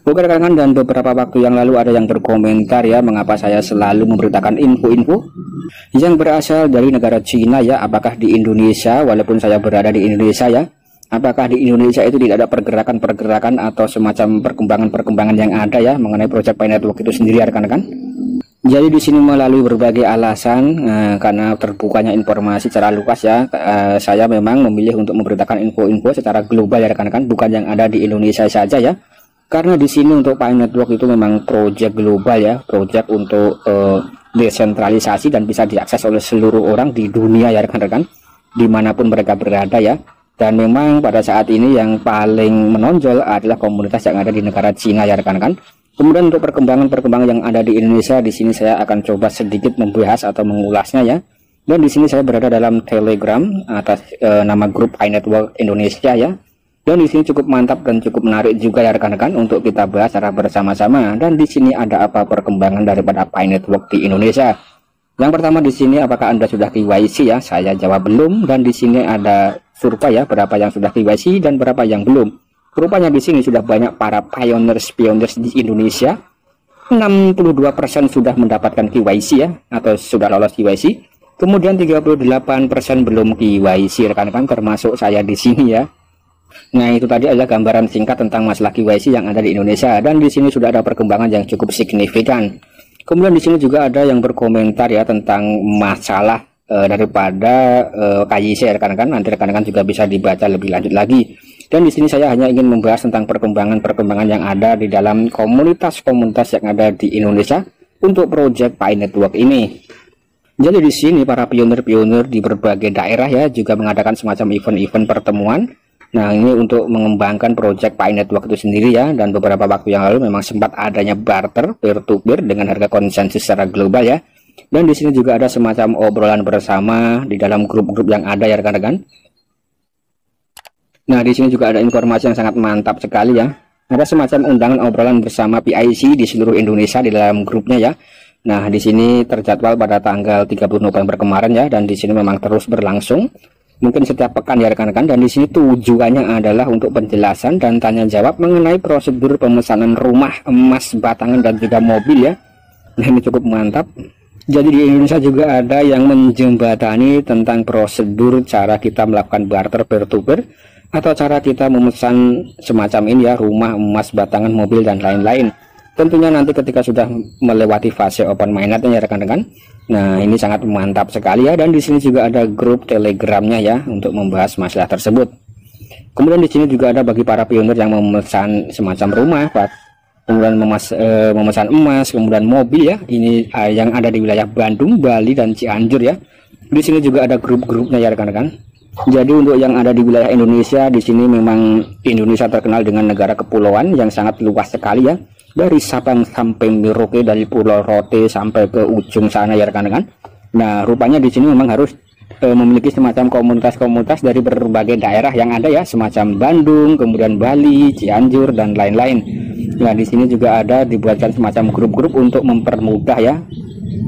Oke rekan-rekan, dan beberapa waktu yang lalu ada yang berkomentar ya, mengapa saya selalu memberitakan info-info yang berasal dari negara Cina ya. Apakah di Indonesia, walaupun saya berada di Indonesia ya, apakah di Indonesia itu tidak ada pergerakan-pergerakan atau semacam perkembangan-perkembangan yang ada ya mengenai Project Pi Network itu sendiri ya rekan-rekan. Jadi di sini melalui berbagai alasan, karena terbukanya informasi secara luas ya, saya memang memilih untuk memberitakan info-info secara global ya rekan-rekan, bukan yang ada di Indonesia saja ya. Karena di sini untuk Pi Network itu memang project global ya, project untuk desentralisasi dan bisa diakses oleh seluruh orang di dunia ya rekan-rekan, dimanapun mereka berada ya. Dan memang pada saat ini yang paling menonjol adalah komunitas yang ada di negara Cina ya rekan-rekan. Kemudian untuk perkembangan-perkembangan yang ada di Indonesia, di sini saya akan coba sedikit membahas atau mengulasnya ya. Dan di sini saya berada dalam Telegram atas nama grup Pi Network Indonesia ya. Dan di sini cukup mantap dan cukup menarik juga ya rekan-rekan untuk kita bahas secara bersama-sama. Dan di sini ada apa perkembangan daripada Pi Network di Indonesia. Yang pertama di sini, apakah Anda sudah KYC ya? Saya jawab belum. Dan di sini ada survei ya, berapa yang sudah KYC dan berapa yang belum. Rupanya di sini sudah banyak para pioneers di Indonesia. 62% sudah mendapatkan KYC ya, atau sudah lolos KYC. Kemudian 38% belum KYC rekan-rekan, termasuk saya di sini ya. Nah itu tadi adalah gambaran singkat tentang masalah KYC yang ada di Indonesia, dan di sini sudah ada perkembangan yang cukup signifikan. Kemudian di sini juga ada yang berkomentar ya tentang masalah daripada KYC rekan-rekan. Nanti rekan-rekan juga bisa dibaca lebih lanjut lagi. Dan di sini saya hanya ingin membahas tentang perkembangan-perkembangan yang ada di dalam komunitas-komunitas yang ada di Indonesia untuk Project Pi Network ini. Jadi di sini para pionir-pionir di berbagai daerah ya juga mengadakan semacam event-event pertemuan. Nah ini untuk mengembangkan Project Pi Network itu sendiri ya. Dan beberapa waktu yang lalu memang sempat adanya barter peer-to-peer dengan harga konsensus secara global ya. Dan di sini juga ada semacam obrolan bersama di dalam grup-grup yang ada ya rekan-rekan. Nah di sini juga ada informasi yang sangat mantap sekali ya. Ada semacam undangan obrolan bersama PIC di seluruh Indonesia di dalam grupnya ya. Nah di sini terjadwal pada tanggal 30 November kemarin ya. Dan di sini memang terus berlangsung. Mungkin setiap pekan ya rekan-rekan, dan di sini tujuannya adalah untuk penjelasan dan tanya jawab mengenai prosedur pemesanan rumah, emas, batangan dan juga mobil ya. Nah ini cukup mantap. Jadi di Indonesia juga ada yang menjembatani tentang prosedur cara kita melakukan barter peer-to-peer atau cara kita memesan semacam ini ya, rumah, emas, batangan, mobil dan lain-lain. Tentunya nanti ketika sudah melewati fase open mainnetnya ya rekan-rekan. Nah ini sangat mantap sekali ya. Dan di sini juga ada grup Telegramnya ya untuk membahas masalah tersebut. Kemudian di sini juga ada bagi para pionir yang memesan semacam rumah, kemudian memesan emas, kemudian mobil ya. Ini yang ada di wilayah Bandung, Bali dan Cianjur ya. Di sini juga ada grup-grupnya ya rekan-rekan. Jadi untuk yang ada di wilayah Indonesia, di sini memang Indonesia terkenal dengan negara kepulauan yang sangat luas sekali ya. Dari Sabang sampai Merauke, dari Pulau Rote sampai ke ujung sana ya rekan-rekan. Nah rupanya di sini memang harus memiliki semacam komunitas-komunitas dari berbagai daerah yang ada ya, semacam Bandung, kemudian Bali, Cianjur dan lain-lain. Nah di sini juga ada dibuatkan semacam grup-grup untuk mempermudah ya.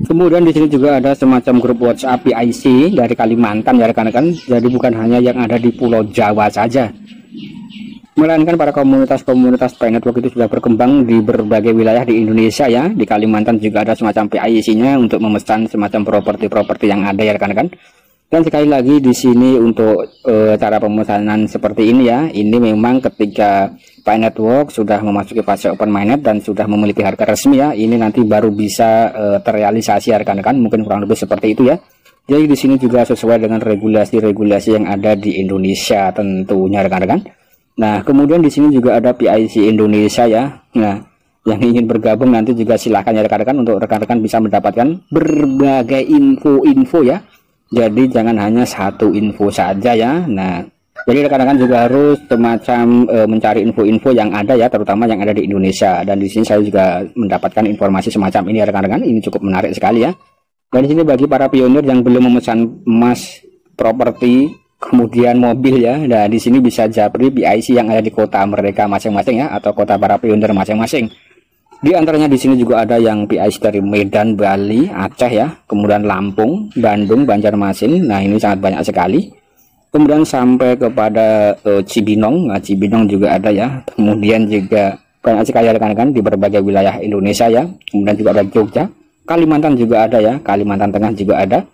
Kemudian di sini juga ada semacam grup WhatsApp PIC dari Kalimantan ya rekan-rekan. Jadi bukan hanya yang ada di Pulau Jawa saja, melainkan para komunitas-komunitas Pi Network itu sudah berkembang di berbagai wilayah di Indonesia ya. Di Kalimantan juga ada semacam PIC-nya untuk memesan semacam properti-properti yang ada ya rekan-rekan. Dan sekali lagi di sini untuk cara pemesanan seperti ini ya, ini memang ketika Pi Network sudah memasuki fase open mainnet dan sudah memiliki harga resmi ya, ini nanti baru bisa terrealisasi ya rekan-rekan. Mungkin kurang lebih seperti itu ya. Jadi di sini juga sesuai dengan regulasi-regulasi yang ada di Indonesia tentunya rekan-rekan. Nah kemudian di sini juga ada PIC Indonesia ya. Nah yang ingin bergabung nanti juga silahkan ya rekan-rekan, untuk rekan-rekan bisa mendapatkan berbagai info-info ya. Jadi jangan hanya satu info saja ya. Nah jadi rekan-rekan juga harus semacam mencari info-info yang ada ya, terutama yang ada di Indonesia. Dan di sini saya juga mendapatkan informasi semacam ini ya rekan-rekan. Ini cukup menarik sekali ya. Dan di sini bagi para pionir yang belum memesan emas, properti, kemudian mobil ya. Nah di sini bisa japri PIC yang ada di kota mereka masing-masing ya, atau kota para pionir masing-masing. Di antaranya di sini juga ada yang PIC dari Medan, Bali, Aceh ya, kemudian Lampung, Bandung, Banjarmasin. Nah ini sangat banyak sekali. Kemudian sampai kepada Cibinong. Nah Cibinong juga ada ya. Kemudian juga banyak sekali rekan-rekan di berbagai wilayah Indonesia ya. Kemudian juga ada Jogja, Kalimantan juga ada ya, Kalimantan Tengah juga ada.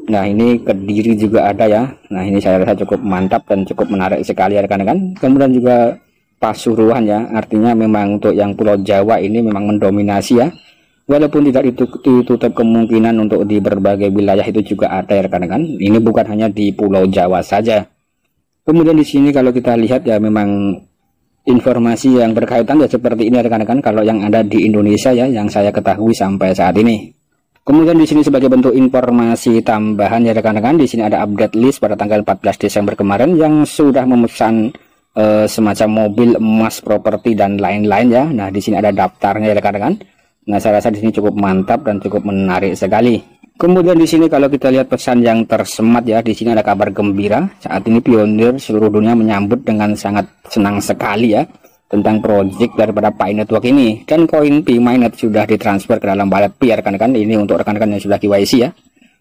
Nah ini Kediri juga ada ya. Nah ini saya rasa cukup mantap dan cukup menarik sekali ya rekan-rekan. Kemudian juga Pasuruan ya, artinya memang untuk yang Pulau Jawa ini memang mendominasi ya. Walaupun tidak ditutup kemungkinan untuk di berbagai wilayah itu juga ada ya rekan-rekan. Ini bukan hanya di Pulau Jawa saja. Kemudian di sini kalau kita lihat ya, memang informasi yang berkaitan ya seperti ini rekan-rekan kalau yang ada di Indonesia ya, yang saya ketahui sampai saat ini. Kemudian di sini sebagai bentuk informasi tambahan ya rekan-rekan, di sini ada update list pada tanggal 14 Desember kemarin yang sudah memesan semacam mobil, emas, properti dan lain-lain ya. Nah di sini ada daftarnya ya rekan-rekan. Nah saya rasa di sini cukup mantap dan cukup menarik sekali. Kemudian di sini kalau kita lihat pesan yang tersemat ya, di sini ada kabar gembira. Saat ini pionir seluruh dunia menyambut dengan sangat senang sekali ya tentang proyek daripada Pi Network ini. Dan koin Pi Mainnet sudah ditransfer ke dalam wallet Pi rekan-rekan. Ini untuk rekan-rekan yang sudah KYC ya.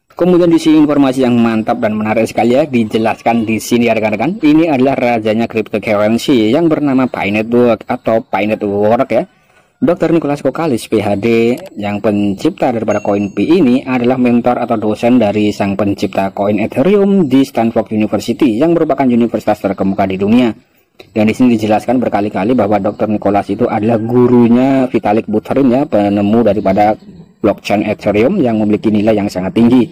Kemudian di sini informasi yang mantap dan menarik sekali ya, dijelaskan di sini ya rekan-rekan. Ini adalah rajanya cryptocurrency yang bernama Pi Network atau Pi Network ya. Dr. Nicholas Kokalis PhD yang pencipta daripada koin Pi ini adalah mentor atau dosen dari sang pencipta koin Ethereum di Stanford University yang merupakan universitas terkemuka di dunia. Dan di sini dijelaskan berkali-kali bahwa Dr. Nicholas itu adalah gurunya Vitalik Buterin ya, penemu daripada blockchain Ethereum yang memiliki nilai yang sangat tinggi.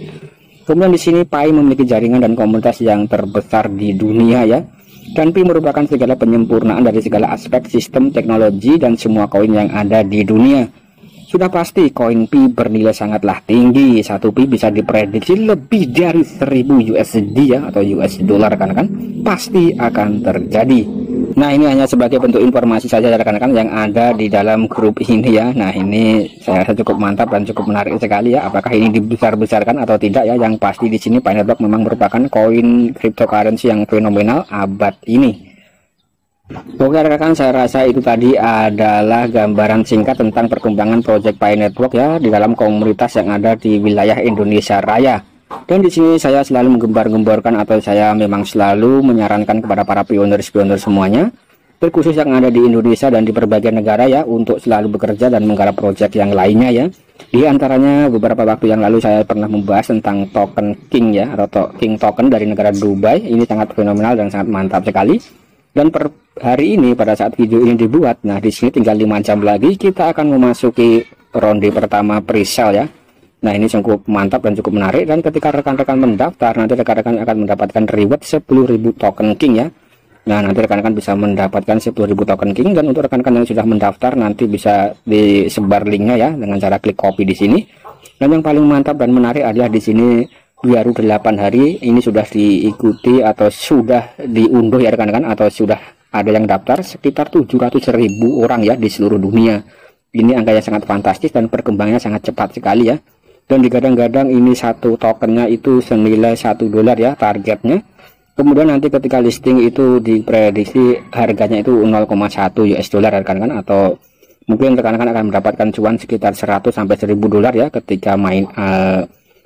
Kemudian di sini Pi memiliki jaringan dan komunitas yang terbesar di dunia ya. Dan Pi merupakan segala penyempurnaan dari segala aspek sistem teknologi dan semua koin yang ada di dunia. Sudah pasti koin Pi bernilai sangatlah tinggi. Satu Pi bisa diprediksi lebih dari 1000 USD ya, atau US dollar kan pasti akan terjadi. Nah ini hanya sebagai bentuk informasi saja rekan-rekan yang ada di dalam grup ini ya. Nah ini saya rasa cukup mantap dan cukup menarik sekali ya. Apakah ini dibesar-besarkan atau tidak ya? Yang pasti di sini Pi Network memang merupakan koin cryptocurrency yang fenomenal abad ini. Oke rekan-rekan, saya rasa itu tadi adalah gambaran singkat tentang perkembangan proyek Pi Network ya di dalam komunitas yang ada di wilayah Indonesia Raya. Dan di sini saya selalu menggembar-gemborkan atau saya memang selalu menyarankan kepada para pionir semuanya, terkhusus yang ada di Indonesia dan di berbagai negara ya, untuk selalu bekerja dan menggarap proyek yang lainnya ya. Di antaranya beberapa waktu yang lalu saya pernah membahas tentang token King ya, atau King token dari negara Dubai. Ini sangat fenomenal dan sangat mantap sekali. Dan per hari ini pada saat video ini dibuat, nah di sini tinggal 5 jam lagi kita akan memasuki ronde pertama pre-sale ya. Nah ini cukup mantap dan cukup menarik, dan ketika rekan-rekan mendaftar nanti rekan-rekan akan mendapatkan reward 10.000 token King ya. Nah nanti rekan-rekan bisa mendapatkan 10.000 token King, dan untuk rekan-rekan yang sudah mendaftar nanti bisa disebar linknya ya dengan cara klik copy di sini. Dan yang paling mantap dan menarik adalah di sini baru 8 hari ini sudah diikuti atau sudah diunduh ya rekan-rekan, atau sudah ada yang daftar sekitar 700.000 orang ya di seluruh dunia. Ini angka yang sangat fantastis dan perkembangannya sangat cepat sekali ya. Dan digadang-gadang ini satu tokennya itu senilai $1 ya targetnya. Kemudian nanti ketika listing itu diprediksi harganya itu 0,1 US dollar rekan-rekan, atau mungkin rekan-rekan akan mendapatkan cuan sekitar 100 sampai $1.000 ya ketika main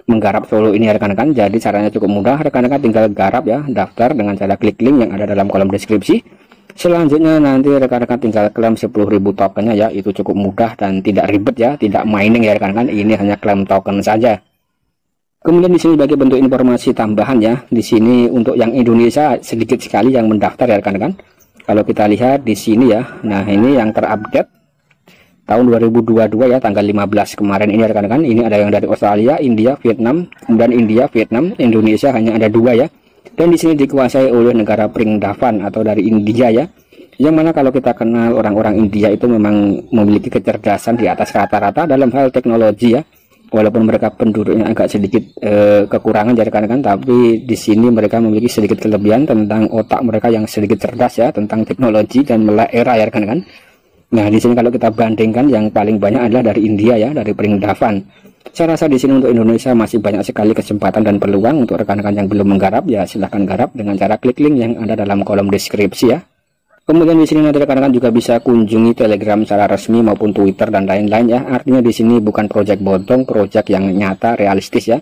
menggarap solo ini rekan-rekan. Jadi caranya cukup mudah, rekan-rekan tinggal garap ya, daftar dengan cara klik link yang ada dalam kolom deskripsi. Selanjutnya nanti rekan-rekan tinggal klaim 10.000 tokennya ya, itu cukup mudah dan tidak ribet ya, tidak mining ya rekan-rekan, ini hanya klaim token saja. Kemudian di sini sebagai bentuk informasi tambahan ya, di sini untuk yang Indonesia sedikit sekali yang mendaftar ya rekan-rekan. Kalau kita lihat di sini ya, nah ini yang terupdate tahun 2022 ya, tanggal 15 kemarin ini rekan-rekan. Ini ada yang dari Australia, India, Vietnam, kemudian India, Vietnam, Indonesia hanya ada 2 ya. Dan di sini dikuasai oleh negara Pringdavan atau dari India ya. Yang mana kalau kita kenal orang-orang India itu memang memiliki kecerdasan di atas rata-rata dalam hal teknologi ya. Walaupun mereka penduduknya agak sedikit kekurangan ya rekan-rekan, tapi di sini mereka memiliki sedikit kelebihan tentang otak mereka yang sedikit cerdas ya, tentang teknologi dan melek era ya rekan-rekan. Nah di sini kalau kita bandingkan yang paling banyak adalah dari India ya, dari Pringdavan. Saya rasa di sini untuk Indonesia masih banyak sekali kesempatan dan peluang untuk rekan-rekan yang belum menggarap ya, silahkan garap dengan cara klik link yang ada dalam kolom deskripsi ya. Kemudian di sini nanti rekan-rekan juga bisa kunjungi Telegram secara resmi maupun Twitter dan lain-lain ya. Artinya di sini bukan proyek bodong, proyek yang nyata, realistis ya,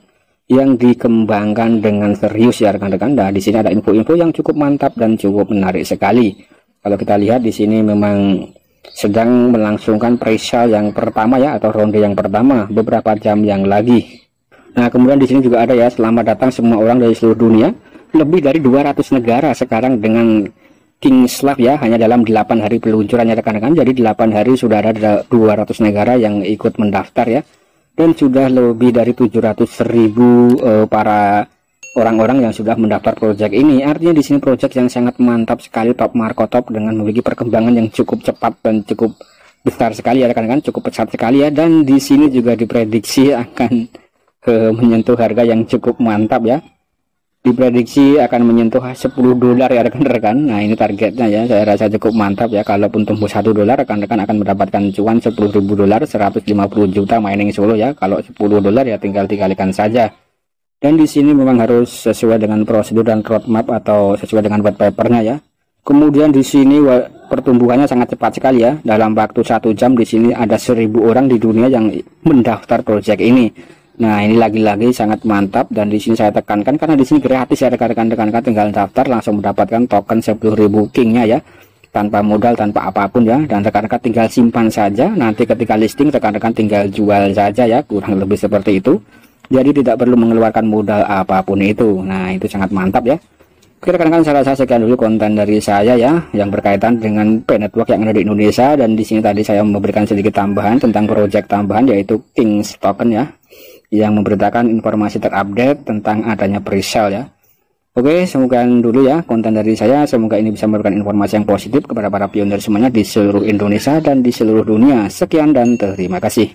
yang dikembangkan dengan serius ya rekan-rekan. Nah di sini ada info-info yang cukup mantap dan cukup menarik sekali. Kalau kita lihat di sini memang sedang melangsungkan pre-sale yang pertama ya, atau ronde yang pertama beberapa jam yang lagi. Nah, kemudian di sini juga ada ya, selamat datang semua orang dari seluruh dunia. Lebih dari 200 negara sekarang dengan King Slave ya, hanya dalam 8 hari peluncurannya rekan-rekan. Jadi 8 hari sudah ada 200 negara yang ikut mendaftar ya. Dan sudah lebih dari 700.000 para orang-orang yang sudah mendaftar project ini. Artinya di sini project yang sangat mantap sekali, top marko top, dengan memiliki perkembangan yang cukup cepat dan cukup besar sekali ya rekan-rekan, cukup pesat sekali ya. Dan di sini juga diprediksi akan menyentuh harga yang cukup mantap ya. Diprediksi akan menyentuh $10 ya rekan-rekan. Nah, ini targetnya ya, saya rasa cukup mantap ya. Kalaupun tumbuh $1, rekan-rekan akan mendapatkan cuan $10.000, 150 juta mining solo ya. Kalau $10 ya tinggal dikalikan saja. Dan di sini memang harus sesuai dengan prosedur dan roadmap atau sesuai dengan white papernya ya. Kemudian di sini pertumbuhannya sangat cepat sekali ya. Dalam waktu 1 jam di sini ada 1.000 orang di dunia yang mendaftar project ini. Nah, ini lagi-lagi sangat mantap, dan di sini saya tekankan karena di sini gratis ya rekan-rekan, tinggal daftar langsung mendapatkan token 10.000 kingnya ya, tanpa modal, tanpa apapun ya. Dan rekan-rekan tinggal simpan saja, nanti ketika listing rekan-rekan tinggal jual saja ya, kurang lebih seperti itu. Jadi tidak perlu mengeluarkan modal apapun itu. Nah, itu sangat mantap ya. Oke rekan-rekan, saya rasa sekian dulu konten dari saya ya, yang berkaitan dengan P Network yang ada di Indonesia. Dan di sini tadi saya memberikan sedikit tambahan tentang project tambahan, yaitu Kings Token ya, yang memberitakan informasi terupdate tentang adanya pre-sale ya. Oke, semoga dulu ya konten dari saya. Semoga ini bisa memberikan informasi yang positif kepada para pionir semuanya di seluruh Indonesia dan di seluruh dunia. Sekian dan terima kasih.